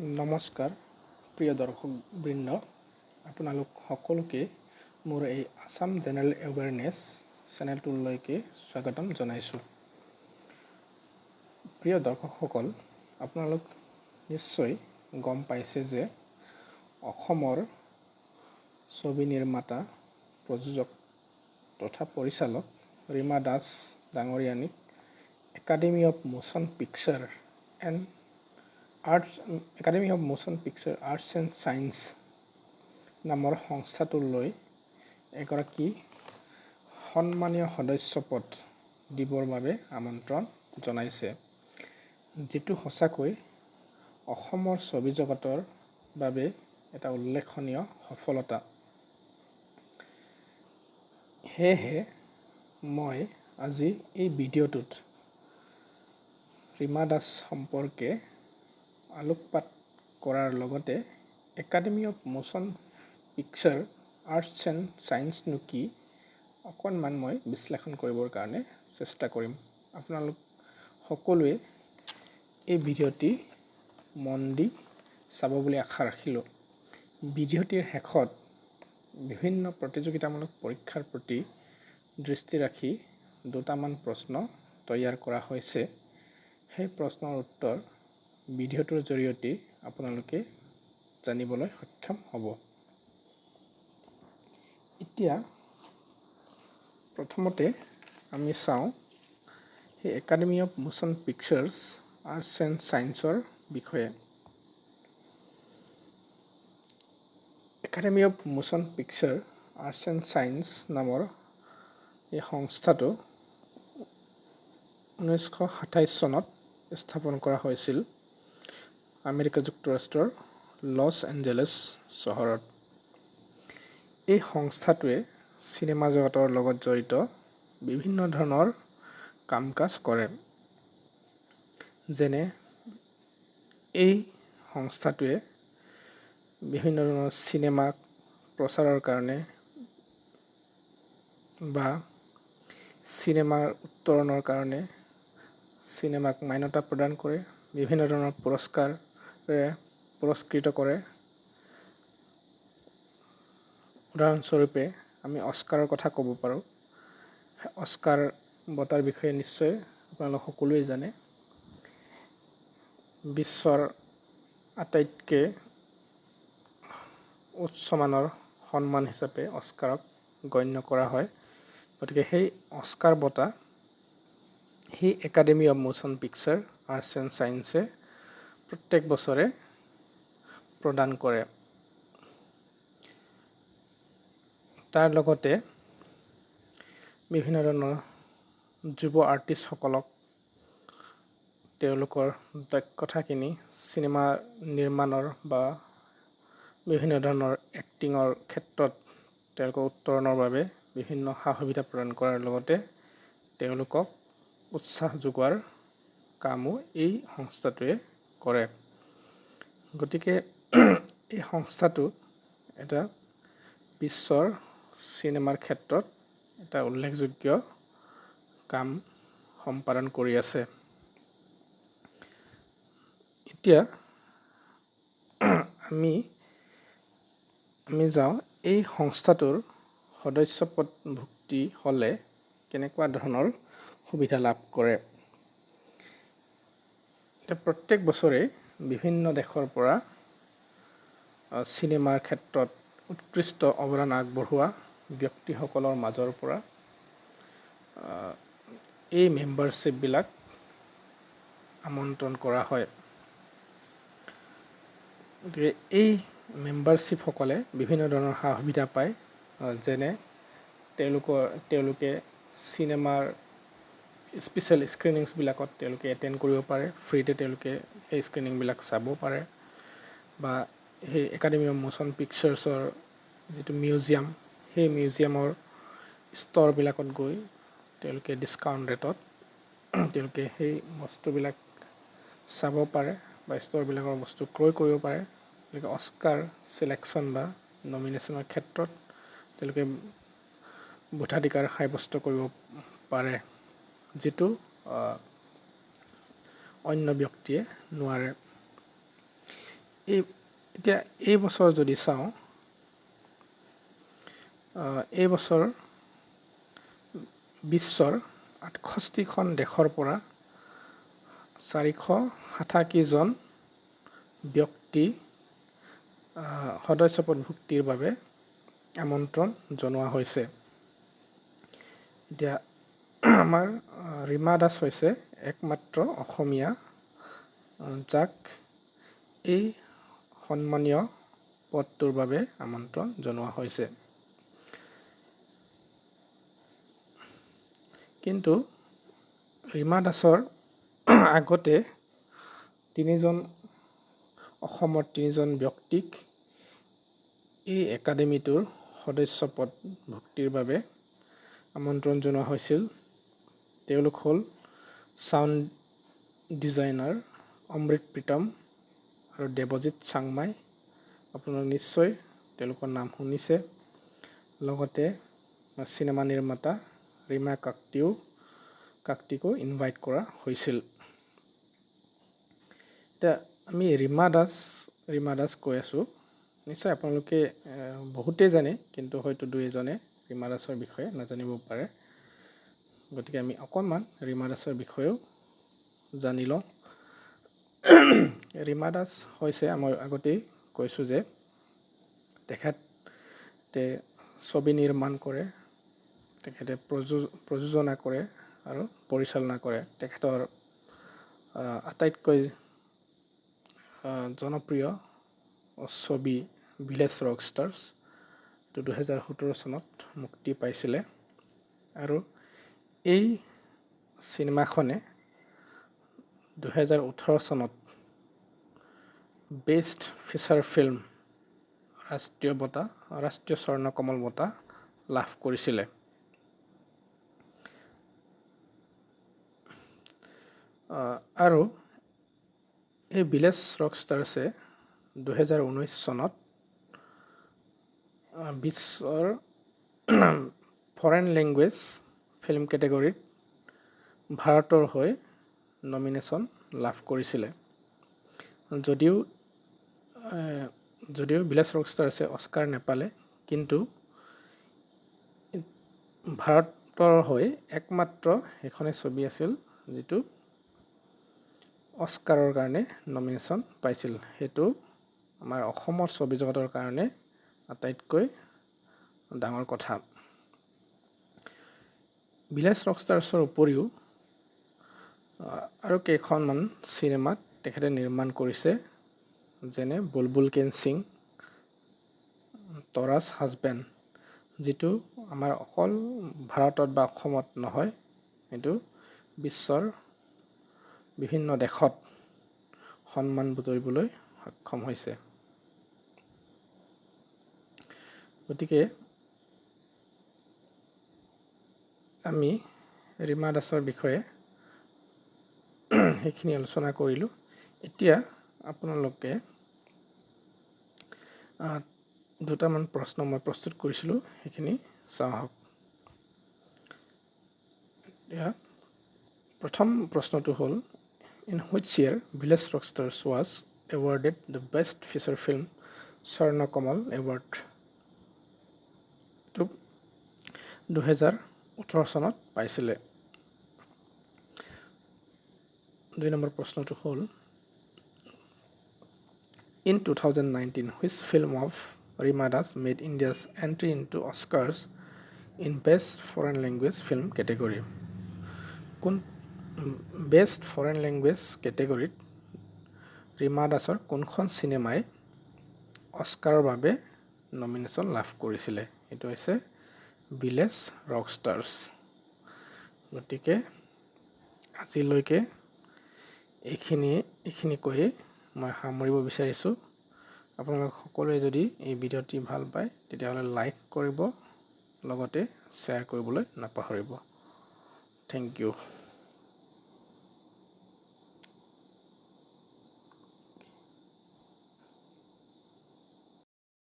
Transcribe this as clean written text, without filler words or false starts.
নমস্কাৰ প্ৰিয় দৰ্শকবৃন্দ, আপোনালোক সকলোকে মোৰ এই আসাম জেনেৰেল এৱেৰনেছ চেনেলটোলৈকে স্বাগতম জনাইছোঁ। প্ৰিয় দৰ্শকসকল, আপোনালোক নিশ্চয় গম পাইছে যে অসমৰ ছবি নিৰ্মাতা, প্ৰযোজক তথা পৰিচালক ৰীমা দাস ডাঙৰীয়ানীক academy of motion picture arts and science নামৰ সংস্থাটোলৈ এগৰাকী সন্মানীয় সদস্য পদ দিবৰ বাবে আমন্ত্ৰণ জনাইছে, যিটো সঁচাকৈ অসমৰ ছবি জগতৰ বাবে এটা উল্লেখনীয় সফলতা। সেয়েহে মই আজি এই ভিডিঅ'টোত ৰীমা দাস সম্পৰ্কে আলোকপাত কৰাৰ লগতে academy of motion picture arts and ছায়েন্সনো কি অকণমান মই বিশ্লেষণ কৰিবৰ কাৰণে চেষ্টা কৰিম। আপোনালোক সকলোৱে এই ভিডিঅ'টি মন দি চাব বুলি আশা ৰাখিলোঁ। ভিডিঅ'টিৰ শেষত বিভিন্ন প্ৰতিযোগিতামূলক পৰীক্ষাৰ প্ৰতি দৃষ্টি ৰাখি দুটামান প্ৰশ্ন তৈয়াৰ কৰা হৈছে। সেই প্ৰশ্নৰ উত্তৰ ভিডিঅ'টোৰ জৰিয়তে আপোনালোকে জানিবলৈ সক্ষম হ'ব। এতিয়া প্ৰথমতে আমি চাওঁ সেই academy of motion pictures arts and ছায়েন্সৰ বিষয়ে। Academy of motion picture arts and science নামৰ এই সংস্থাটো 1927 চনত স্থাপন কৰা হৈছিল আমেৰিকা যুক্তৰাষ্ট্ৰৰ লছ এঞ্জেলেছ চহৰত। এই সংস্থাটোৱে চিনেমা জগতৰ লগত জড়িত বিভিন্ন ধৰণৰ কাম কাজ কৰে। যেনে এই সংস্থাটোৱে বিভিন্ন ধৰণৰ চিনেমাক প্ৰচাৰৰ কাৰণে বা চিনেমাৰ উত্তৰণৰ কাৰণে চিনেমাক মান্যতা প্ৰদান কৰে, বিভিন্ন ধৰণৰ পুৰস্কাৰেৰে পুৰস্কৃত কৰে। উদাহৰণস্বৰূপে আমি অস্কাৰৰ কথা ক'ব পাৰোঁ। অস্কাৰ বঁটাৰ বিষয়ে নিশ্চয় আপোনালোক সকলোৱে জানে। বিশ্বৰ আটাইতকৈ উচ্চমানৰ সন্মান হিচাপে অস্কাৰক গণ্য কৰা হয়। গতিকে সেই অস্কাৰ বঁটা সেই academy of motion picture arts and ছায়েন্সে প্ৰত্যেক বছৰে প্ৰদান কৰে। তাৰ লগতে বিভিন্ন ধৰণৰ যুৱ আৰ্টিষ্টসকলক তেওঁলোকৰ দক্ষতাখিনি চিনেমা নিৰ্মাণৰ বা বিভিন্ন ধৰণৰ এক্টিঙৰ ক্ষেত্ৰত তেওঁলোকৰ উত্তৰণৰ বাবে বিভিন্ন সা সুবিধা প্ৰদান কৰাৰ লগতে তেওঁলোকক উৎসাহ যোগোৱাৰ কামো এই সংস্থাটোৱে কৰে। গতিকে এই সংস্থাটো এটা বিশ্বৰ চিনেমাৰ ক্ষেত্ৰত এটা উল্লেখযোগ্য কাম সম্পাদন কৰি আছে। এতিয়া আমি যাওঁ এই সংস্থাটোৰ সদস্যপদভুক্তি হ'লে কেনেকুৱা ধৰণৰ সুবিধা লাভ কৰে। এতিয়া প্ৰত্যেক বছৰে বিভিন্ন দেশৰ পৰা চিনেমাৰ ক্ষেত্ৰত উৎকৃষ্ট অৱদান আগবঢ়োৱা ব্যক্তিসকলৰ মাজৰ পৰা এই মেম্বাৰশ্বিপবিলাক আমন্ত্ৰণ কৰা হয়। গতিকে এই মেম্বাৰশ্বিপসকলে বিভিন্ন ধৰণৰ সা সুবিধা পায়। যেনে তেওঁলোকে চিনেমাৰ স্পেচিয়েল স্ক্ৰিনিংছবিলাকত তেওঁলোকে এটেণ্ড কৰিব পাৰে, ফ্ৰীতে তেওঁলোকে সেই স্ক্ৰিনিংবিলাক চাব পাৰে। বা সেই একাডেমি অফ মোশ্যন পিকচাৰ্ছৰ যিটো মিউজিয়াম, সেই মিউজিয়ামৰ ষ্ট'ৰবিলাকত গৈ তেওঁলোকে ডিছকাউণ্ট ৰেটত তেওঁলোকে সেই বস্তুবিলাক চাব পাৰে বা ষ্ট'ৰবিলাকৰ বস্তু ক্ৰয় কৰিব পাৰে। তেওঁলোকে অস্কাৰ চিলেকশ্যন বা নমিনেশ্যনৰ ক্ষেত্ৰত তেওঁলোকে ভোটাধিকাৰ সাব্যস্ত কৰিব পাৰে, যিটো অন্য ব্যক্তিয়ে নোৱাৰে। এতিয়া এই বছৰ যদি চাওঁ, এই বছৰ বিশ্বৰ 68খন দেশৰ পৰা 487 জন ব্যক্তি সদস্যপদভুক্তিৰ বাবে আমন্ত্ৰণ জনোৱা হৈছে। এতিয়া আমাৰ ৰীমা দাস হৈছে একমাত্ৰ অসমীয়া যাক এই সন্মানীয় পদটোৰ বাবে আমন্ত্ৰণ জনোৱা হৈছে। কিন্তু ৰীমা দাসৰ আগতে অসমৰ 3জন ব্যক্তিক এই একাডেমিটোৰ সদস্যপদভুক্তিৰ বাবে আমন্ত্ৰণ জনোৱা হৈছিল। তেওঁলোক হ'ল ছাউণ্ড ডিজাইনাৰ অমৃত প্ৰীতম আৰু দেৱজিৎ চাংমাই। আপোনালোকে নিশ্চয় তেওঁলোকৰ নাম শুনিছে। লগতে চিনেমা নিৰ্মাতা ৰীমা কাকতিকো ইনভাইট কৰা হৈছিল। এতিয়া আমি ৰীমা দাস কৈ আছোঁ, নিশ্চয় আপোনালোকে বহুতেই জানে, কিন্তু হয়তো 2-এজনে ৰীমা দাসৰ বিষয়ে নাজানিব পাৰে। গতিকে আমি অকণমান ৰীমা দাসৰ বিষয়েও জানি লওঁ। ৰীমা দাস হৈছে, মই আগতেই কৈছোঁ যে তেখেতে ছবি নিৰ্মাণ কৰে, তেখেতে প্ৰযোজনা কৰে আৰু পৰিচালনা কৰে। তেখেতৰ আটাইতকৈ জনপ্ৰিয় ছবি ভিলেজ ৰকষ্টাৰ্ছ, এইটো 2017 চনত মুক্তি পাইছিলে। আৰু এই চিনেমাখনে 2018 চনত বেষ্ট ফিচাৰ ফিল্ম ৰাষ্ট্ৰীয় স্বৰ্ণকমল বঁটা লাভ কৰিছিলে। আৰু এই ভিলেজ ৰকষ্টাৰ্ছে 2019 চনত বিশ্বৰ ফৰেন লেংগুৱেজ ফিল্ম কেটেগৰীত ভাৰতৰ হৈ নমিনেশ্যন লাভ কৰিছিলে। যদিও ভিলেজ ৰকষ্টাৰ্ছে অস্কাৰ নাপালে, কিন্তু ভাৰতৰ হৈ একমাত্ৰ সেইখনে ছবি আছিল যিটো অস্কাৰৰ কাৰণে নমিনেশ্যন পাইছিল। সেইটো আমাৰ অসমৰ ছবি জগতৰ কাৰণে আটাইতকৈ ডাঙৰ কথা। ভিলেজ ৰকষ্টাৰ্ছৰ উপৰিও আৰু কেইখনমান চিনেমাত তেখেতে নিৰ্মাণ কৰিছে, যেনে বুলবুল কেন সিং, তৰাছ হাজবেণ্ড, যিটো আমাৰ অকল ভাৰতত বা অসমত নহয়, এইটো বিশ্বৰ বিভিন্ন দেশত সন্মান বুটলিবলৈ সক্ষম হৈছে। গতিকে আমি ৰীমা দাসৰ বিষয়ে সেইখিনি আলোচনা কৰিলোঁ। এতিয়া আপোনালোকে দুটামান প্ৰশ্ন মই প্ৰস্তুত কৰিছিলোঁ, সেইখিনি চাওক। এতিয়া প্ৰথম প্ৰশ্নটো হ'ল, in which year Village Rockstars was awarded the best feature film Swarnakamal award? 2018 চনত পাইছিলে। 2 নম্বৰ প্ৰশ্নটো হ'ল, in 2019 which film of Rima Das made India's entry into Oscars in best foreign language film category? Best foreign language কেটেগৰীত ৰীমা দাসৰ কোনখন চিনেমাই অস্কাৰৰ বাবে নমিনেশ্যন লাভ কৰিছিলে? এইটো হৈছে ভিলেজ ৰকষ্টাৰ্ছ। গতিকে আজিলৈকে এইখিনি কৈয়ে মই সামৰিব বিচাৰিছোঁ। আপোনালোক সকলোৱে যদি এই ভিডিঅ'টি ভাল পায়, তেতিয়াহ'লে লাইক কৰিব, লগতে শ্বেয়াৰ কৰিবলৈ নাপাহৰিব। Thank U.